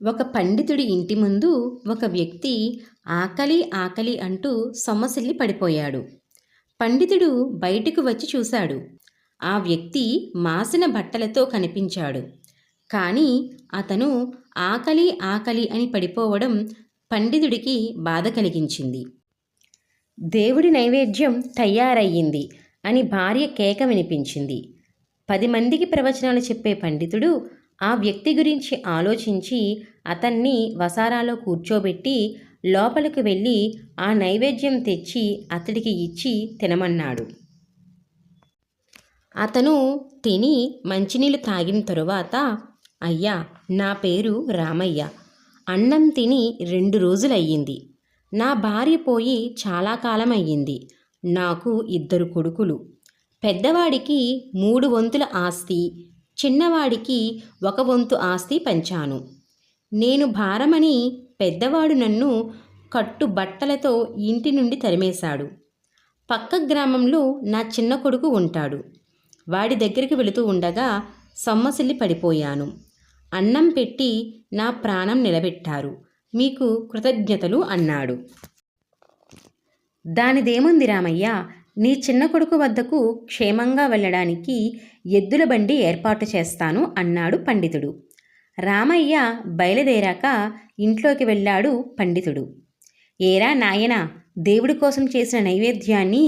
ఒక పండితుడి ఇంటి ముందు ఒక వ్యక్తి ఆకలి ఆకలి అంటూ సొమ్మసిల్లి పడిపోయాడు. పండితుడు బయటకు వచ్చి చూశాడు. ఆ వ్యక్తి మాసిన బట్టలతో కనిపించాడు. కానీ అతను ఆకలి ఆకలి అని పడిపోవడం పండితుడికి బాధ కలిగించింది. దేవుడి నైవేద్యం తయారయ్యింది అని భార్య కేక వినిపించింది. 10 మందికి ప్రవచనాలు చెప్పే పండితుడు ఆ వ్యక్తి గురించి ఆలోచించి అతన్ని వసారాలో కూర్చోబెట్టి లోపలికి వెళ్ళి ఆ నైవేద్యం తెచ్చి అతడికి ఇచ్చి తినమన్నాడు. అతను తిని మంచినీళ్ళు తాగిన తరువాత, అయ్యా, నా పేరు రామయ్య. అన్నం తిని 2 రోజులయ్యింది. నా భార్య పోయి చాలా కాలం అయ్యింది. నాకు 2 కొడుకులు. పెద్దవాడికి 3 వంతుల ఆస్తి, చిన్నవాడికి 1 వంతు ఆస్తి పంచాను. నేను భారమని పెద్దవాడు నన్ను కట్టు బట్టలతో ఇంటి నుండి తరిమేశాడు. పక్క గ్రామంలో నా చిన్న కొడుకు ఉంటాడు. వాడి దగ్గరికి వెళుతూ ఉండగా సొమ్మసిల్లి పడిపోయాను. అన్నం పెట్టి నా ప్రాణం నిలబెట్టారు. మీకు కృతజ్ఞతలు అన్నాడు. దానిదేముంది రామయ్య, నీ చిన్న కొడుకు వద్దకు క్షేమంగా వెళ్ళడానికి ఎద్దుల బండి ఏర్పాటు చేస్తాను అన్నాడు పండితుడు. రామయ్య బయలుదేరాక ఇంట్లోకి వెళ్ళాడు పండితుడు. ఏరా నాయనా, దేవుడి కోసం చేసిన నైవేద్యాన్ని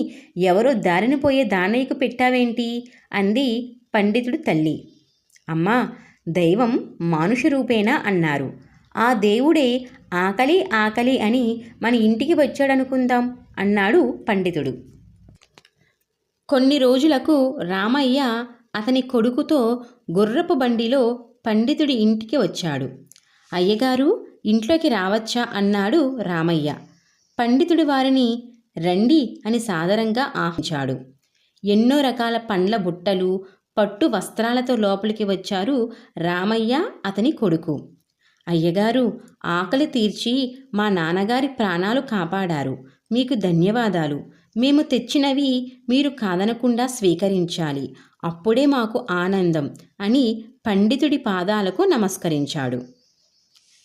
ఎవరో దారిన పోయే దానయ్యకు పెట్టావేంటి అంది పండితుడు తల్లి. అమ్మా, దైవం మానుష రూపేణా అన్నారు. ఆ దేవుడే ఆకలి ఆకలి అని మన ఇంటికి వచ్చాడనుకుందాం అన్నాడు పండితుడు. కొన్ని రోజులకు రామయ్య అతని కొడుకుతో గుర్రపు బండిలో పండితుడి ఇంటికి వచ్చాడు. అయ్యగారు, ఇంట్లోకి రావచ్చా అన్నాడు రామయ్య. పండితుడు వారిని రండి అని సాదరంగా ఆహ్వానించాడు. ఎన్నో రకాల పండ్ల బుట్టలు, పట్టు వస్త్రాలతో లోపలికి వచ్చారు రామయ్య, అతని కొడుకు. అయ్యగారు, ఆకలి తీర్చి మా నాన్నగారి ప్రాణాలు కాపాడారు. మీకు ధన్యవాదాలు. మేము తెచ్చినవి మీరు కాదనకుండా స్వీకరించాలి. అప్పుడే మాకు ఆనందం అని పండితుడి పాదాలకు నమస్కరించాడు.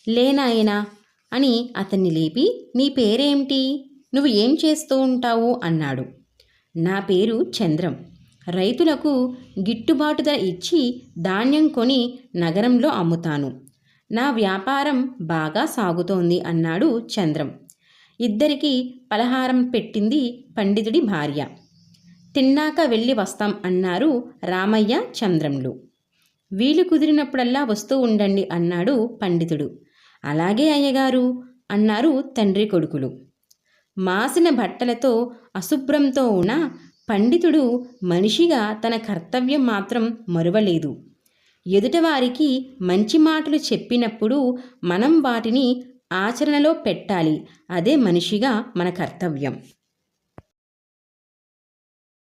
లేనాయనా అని అతన్ని లేపి, నీ పేరేమిటి, నువ్వు ఏం చేస్తూ ఉంటావు అన్నాడు. నా పేరు చంద్రం. రైతులకు గిట్టుబాటు ధర ఇచ్చి ధాన్యం కొని నగరంలో అమ్ముతాను. నా వ్యాపారం బాగా సాగుతోంది అన్నాడు చంద్రం. ఇద్దరికీ పలహారం పెట్టింది పండితుడి భార్య. తిన్నాక వెళ్ళి వస్తాం అన్నారు రామయ్య, చంద్రంలు. వీలు కుదిరినప్పుడల్లా వస్తూ ఉండండి అన్నాడు పండితుడు. అలాగే అయ్యగారు అన్నారు తండ్రి కొడుకులు. మాసిన బట్టలతో అశుభ్రంతో ఉన్న పండితుడు మనిషిగా తన కర్తవ్యం మాత్రం మరువలేదు. ఎదుటవారికి మంచి మాటలు చెప్పినప్పుడు మనం వాటిని ఆచరణలో పెట్టాలి. అదే మనిషిగా మన కర్తవ్యం.